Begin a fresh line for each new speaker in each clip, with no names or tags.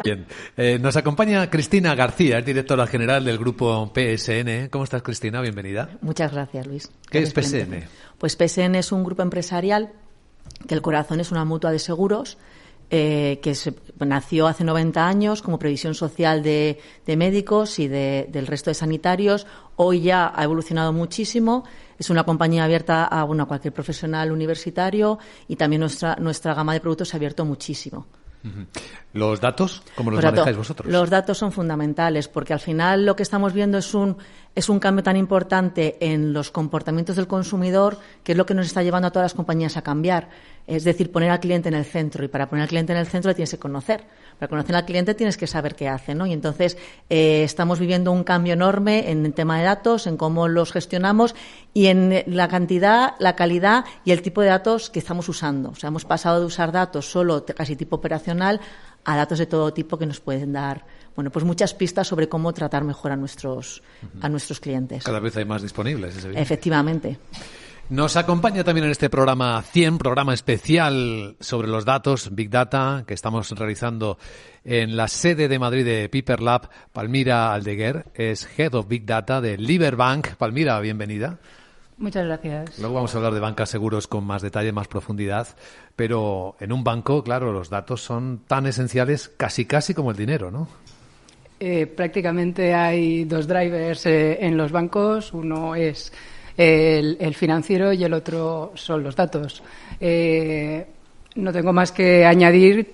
Bien. Nos acompaña Cristina García, es directora general del grupo PSN. ¿Cómo estás, Cristina? Bienvenida.
Muchas gracias, Luis.
¿Qué es PSN?
Pues PSN es un grupo empresarial que el corazón es una mutua de seguros nació hace 90 años como previsión social de médicos y del resto de sanitarios. Hoy ya ha evolucionado muchísimo. Es una compañía abierta a cualquier profesional universitario y también nuestra gama de productos se ha abierto muchísimo.
¿Los datos? ¿Cómo los manejáis vosotros?
Los datos son fundamentales porque al final lo que estamos viendo es un cambio tan importante en los comportamientos del consumidor que es lo que nos está llevando a todas las compañías a cambiar. Es decir, poner al cliente en el centro. Y para poner al cliente en el centro le tienes que conocer. Para conocer al cliente tienes que saber qué hace, ¿no? Y entonces estamos viviendo un cambio enorme en el tema de datos, en cómo los gestionamos y en la cantidad, la calidad y el tipo de datos que estamos usando. O sea, hemos pasado de usar datos solo casi tipo operacional a datos de todo tipo que nos pueden dar pues muchas pistas sobre cómo tratar mejor a nuestros clientes.
Cada vez hay más disponibles. ¿Es evidente?
Efectivamente.
Nos acompaña también en este programa 100, programa especial sobre los datos, Big Data, que estamos realizando en la sede de Madrid de Piper Lab. Palmira Aldeguer es Head of Big Data de Liberbank. Palmira, bienvenida.
Muchas gracias.
Luego vamos a hablar de bancas seguros con más detalle, más profundidad, pero en un banco, claro, los datos son tan esenciales casi como el dinero, ¿no?
Prácticamente hay dos drivers en los bancos. Uno es el financiero y el otro son los datos. No tengo más que añadir,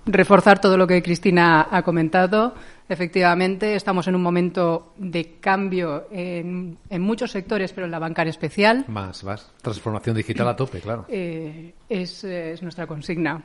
reforzar todo lo que Cristina ha comentado. Efectivamente, estamos en un momento de cambio en muchos sectores, pero en la banca en especial.
Más. Transformación digital a tope, claro.
Es nuestra consigna.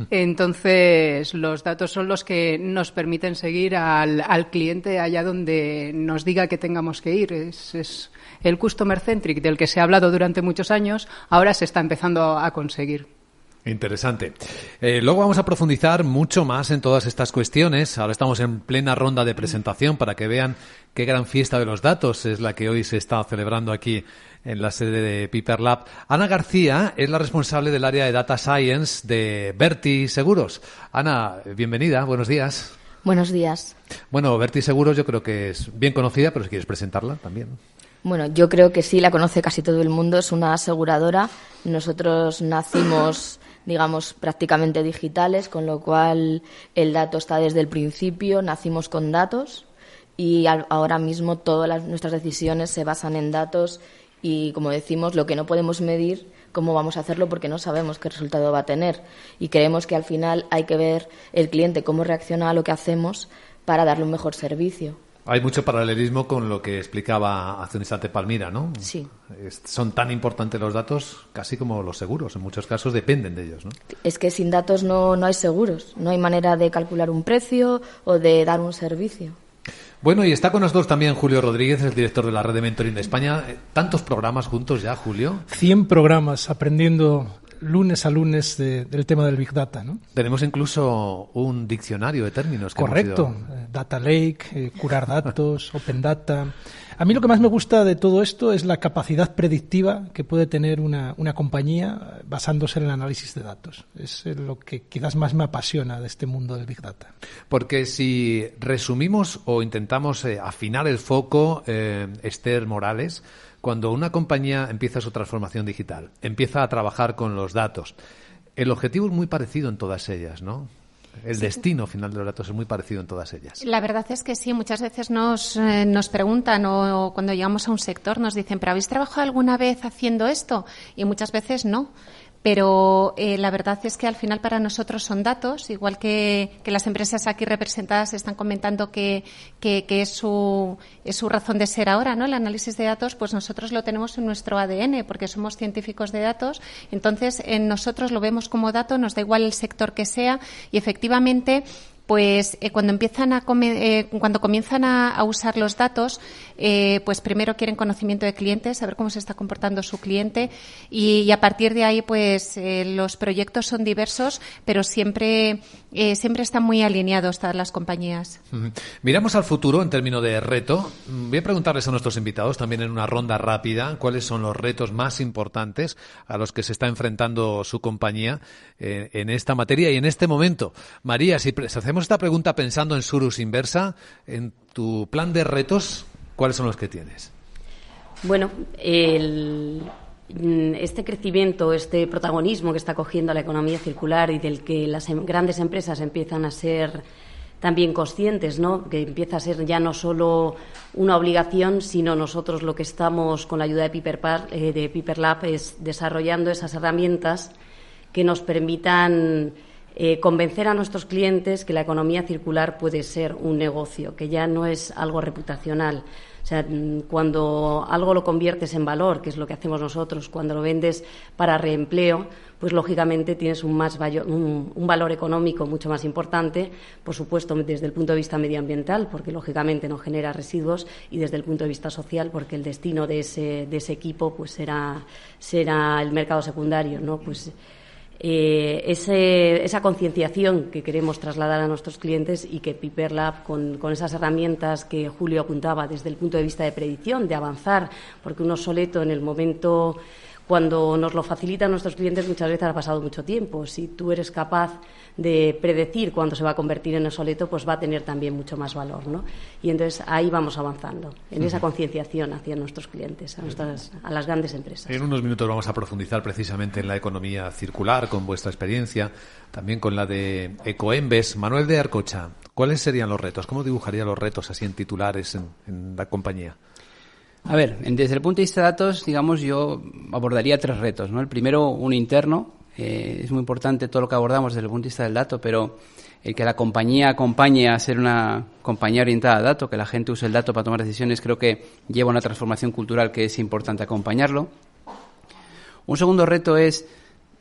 Entonces, los datos son los que nos permiten seguir al cliente allá donde nos diga que tengamos que ir. Es el customer centric del que se ha hablado durante muchos años, ahora se está empezando a conseguir.
Interesante. Luego vamos a profundizar mucho más en todas estas cuestiones. Ahora estamos en plena ronda de presentación para que vean qué gran fiesta de los datos es la que hoy se está celebrando aquí en la sede de Piper Lab. Ana García es la responsable del área de Data Science de Verti Seguros. Ana, bienvenida, buenos días.
Buenos días.
Bueno, Verti Seguros yo creo que es bien conocida, pero si quieres presentarla también.
Bueno, yo creo que sí, la conoce casi todo el mundo. Es una aseguradora. Nosotros nacimos, digamos, prácticamente digitales, con lo cual el dato está desde el principio. Nacimos con datos y ahora mismo todas nuestras decisiones se basan en datos y, como decimos, lo que no podemos medir, cómo vamos a hacerlo porque no sabemos qué resultado va a tener. Y creemos que al final hay que ver el cliente cómo reacciona a lo que hacemos para darle un mejor servicio.
Hay mucho paralelismo con lo que explicaba hace un instante Palmira, ¿no?
Sí.
Son tan importantes los datos casi como los seguros. En muchos casos dependen de ellos, ¿no?
Es que sin datos no hay seguros. No hay manera de calcular un precio o de dar un servicio.
Bueno, y está con nosotros también Julio Rodríguez, el director de la red de mentoring de España. ¿Tantos programas juntos ya, Julio?
100 programas aprendiendo lunes a lunes del tema del Big Data, ¿no?
Tenemos incluso un diccionario de términos.
Correcto. Data Lake, curar datos, Open Data. A mí lo que más me gusta de todo esto es la capacidad predictiva que puede tener una compañía basándose en el análisis de datos. Es lo que quizás más me apasiona de este mundo del Big Data.
Porque si resumimos o intentamos afinar el foco, Esther Morales, cuando una compañía empieza su transformación digital, empieza a trabajar con los datos, el objetivo es muy parecido en todas ellas, ¿no? El destino final de los datos es muy parecido en todas ellas.
La verdad es que sí, muchas veces nos preguntan o cuando llegamos a un sector nos dicen, ¿pero habéis trabajado alguna vez haciendo esto? Y muchas veces no. Pero la verdad es que al final para nosotros son datos, igual que las empresas aquí representadas están comentando que es su razón de ser ahora, ¿no? El análisis de datos, pues nosotros lo tenemos en nuestro ADN porque somos científicos de datos. Entonces, en nosotros lo vemos como dato, nos da igual el sector que sea y efectivamente pues cuando comienzan a usar los datos, pues primero quieren conocimiento de clientes, saber cómo se está comportando su cliente y a partir de ahí pues los proyectos son diversos, pero siempre están muy alineados todas las compañías.
Miramos al futuro en términos de reto. Voy a preguntarles a nuestros invitados también en una ronda rápida cuáles son los retos más importantes a los que se está enfrentando su compañía en esta materia y en este momento. María, si hacemos hacemos esta pregunta pensando en Surus Inversa. En tu plan de retos, ¿cuáles son los que tienes?
Bueno, este crecimiento, este protagonismo que está cogiendo la economía circular y del que las grandes empresas empiezan a ser también conscientes, ¿no? Que empieza a ser ya no solo una obligación, sino nosotros lo que estamos con la ayuda de Piper Lab es desarrollando esas herramientas que nos permitan convencer a nuestros clientes que la economía circular puede ser un negocio, que ya no es algo reputacional. O sea, cuando algo lo conviertes en valor, que es lo que hacemos nosotros, cuando lo vendes para reempleo, pues lógicamente tienes un valor económico mucho más importante, por supuesto desde el punto de vista medioambiental, porque lógicamente no genera residuos, y desde el punto de vista social, porque el destino de ese equipo pues será el mercado secundario, ¿no? Pues esa concienciación que queremos trasladar a nuestros clientes y que Piper Lab, con esas herramientas que Julio apuntaba desde el punto de vista de predicción, de avanzar, porque un obsoleto en el momento, cuando nos lo facilitan nuestros clientes, muchas veces ha pasado mucho tiempo. Si tú eres capaz de predecir cuándo se va a convertir en obsoleto, pues va a tener también mucho más valor, ¿no? Y entonces ahí vamos avanzando, en esa concienciación hacia nuestros clientes, a las grandes empresas.
En unos minutos vamos a profundizar precisamente en la economía circular, con vuestra experiencia, también con la de Ecoembes. Manuel de Arcocha, ¿cuáles serían los retos? ¿Cómo dibujaría los retos así en titulares en la compañía?
A ver, desde el punto de vista de datos, digamos, yo abordaría 3 retos, ¿no? El primero, un interno. Es muy importante todo lo que abordamos desde el punto de vista del dato, pero el que la compañía acompañe a ser una compañía orientada a dato, que la gente use el dato para tomar decisiones, creo que lleva una transformación cultural que es importante acompañarlo. Un segundo reto es,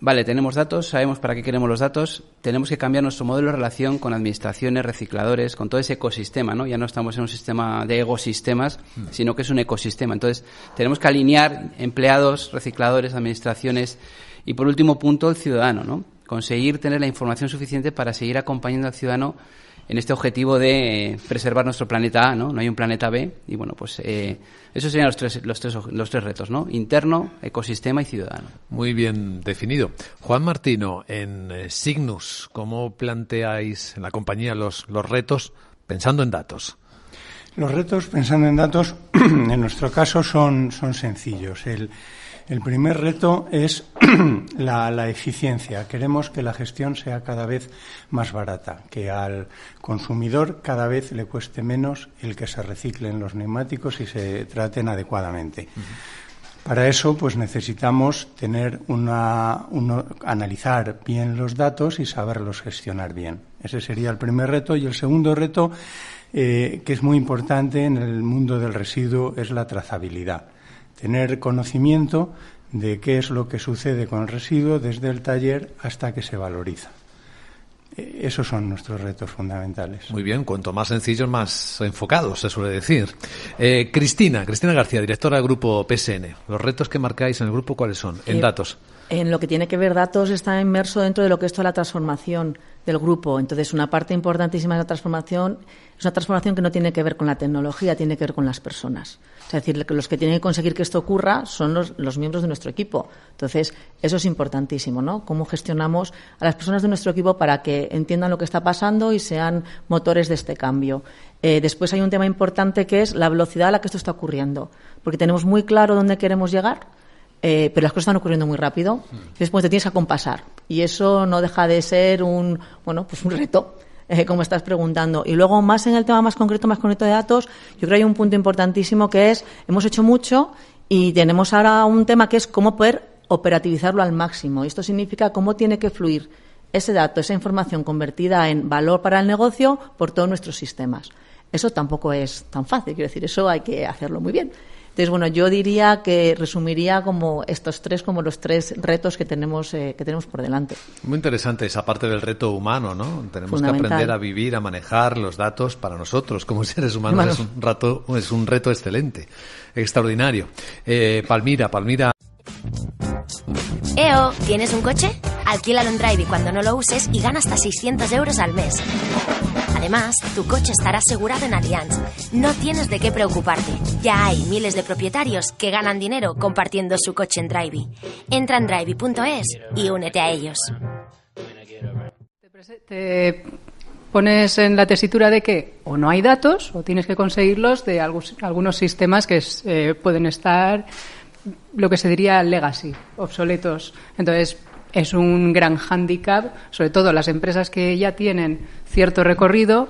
vale, tenemos datos, sabemos para qué queremos los datos, tenemos que cambiar nuestro modelo de relación con administraciones, recicladores, con todo ese ecosistema, ¿no? Ya no estamos en un sistema de ecosistemas, sino que es un ecosistema. Entonces, tenemos que alinear empleados, recicladores, administraciones y, por último punto, el ciudadano, ¿no? Conseguir tener la información suficiente para seguir acompañando al ciudadano en este objetivo de preservar nuestro planeta A, ¿no? No hay un planeta B y, bueno, pues esos serían los tres retos, ¿no? Interno, ecosistema y ciudadano.
Muy bien definido. Juan Martino, en Signus, ¿cómo planteáis en la compañía los retos pensando en datos?
Los retos pensando en datos, en nuestro caso, son sencillos. El primer reto es la eficiencia. Queremos que la gestión sea cada vez más barata, que al consumidor cada vez le cueste menos el que se reciclen los neumáticos y se traten adecuadamente. Para eso, pues necesitamos tener analizar bien los datos y saberlos gestionar bien. Ese sería el primer reto. Y el segundo reto, que es muy importante en el mundo del residuo, es la trazabilidad. Tener conocimiento de qué es lo que sucede con el residuo desde el taller hasta que se valoriza. Esos son nuestros retos fundamentales.
Muy bien, cuanto más sencillos, más enfocados, se suele decir. Cristina García, directora del Grupo PSN. ¿Los retos que marcáis en el grupo cuáles son? En datos.
En lo que tiene que ver datos está inmerso dentro de lo que es toda la transformación del grupo. Entonces, una parte importantísima de la transformación es una transformación que no tiene que ver con la tecnología, tiene que ver con las personas. Es decir, los que tienen que conseguir que esto ocurra son los miembros de nuestro equipo. Entonces, eso es importantísimo, ¿no? Cómo gestionamos a las personas de nuestro equipo para que entiendan lo que está pasando y sean motores de este cambio. Después hay un tema importante que es la velocidad a la que esto está ocurriendo, porque tenemos muy claro dónde queremos llegar, pero las cosas están ocurriendo muy rápido y después te tienes que acompasar. Y eso no deja de ser un reto, como estás preguntando. Y luego, más en el tema más concreto de datos, yo creo que hay un punto importantísimo que es, hemos hecho mucho y tenemos ahora un tema que es cómo poder operativizarlo al máximo. Y esto significa cómo tiene que fluir ese dato, esa información convertida en valor para el negocio por todos nuestros sistemas. Eso tampoco es tan fácil, quiero decir, eso hay que hacerlo muy bien. Entonces, bueno, yo diría que resumiría como estos tres como los 3 retos que tenemos por delante.
Muy interesante esa parte del reto humano, ¿no? Tenemos que aprender a vivir, a manejar los datos para nosotros como seres humanos. Es un reto excelente, extraordinario. Palmira.
¡Eo! ¿Tienes un coche? Alquílalo en Drive y cuando no lo uses y gana hasta 600 euros al mes. Además, tu coche estará asegurado en Allianz. No tienes de qué preocuparte. Ya hay miles de propietarios que ganan dinero compartiendo su coche en Drivey. Entra en drivey.es y únete a ellos.
pones en la tesitura de que o no hay datos o tienes que conseguirlos de algunos sistemas que pueden estar, lo que se diría legacy, obsoletos. Entonces, es un gran hándicap, sobre todo las empresas que ya tienen cierto recorrido,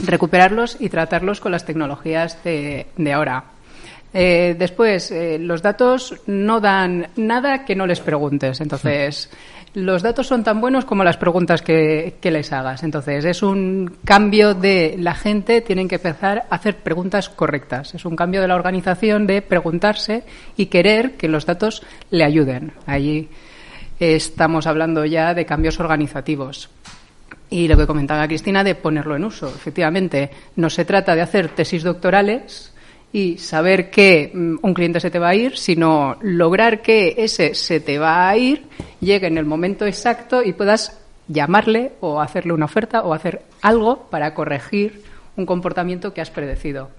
recuperarlos y tratarlos con las tecnologías de ahora. Después, los datos no dan nada que no les preguntes. Entonces, los datos son tan buenos como las preguntas que les hagas. Entonces, es un cambio de la gente, tienen que empezar a hacer preguntas correctas. Es un cambio de la organización de preguntarse y querer que los datos le ayuden. Allí estamos hablando ya de cambios organizativos. Y lo que comentaba Cristina de ponerlo en uso. Efectivamente, no se trata de hacer tesis doctorales y saber que un cliente se te va a ir, sino lograr que ese se te va a ir, llegue en el momento exacto y puedas llamarle o hacerle una oferta o hacer algo para corregir un comportamiento que has predecido.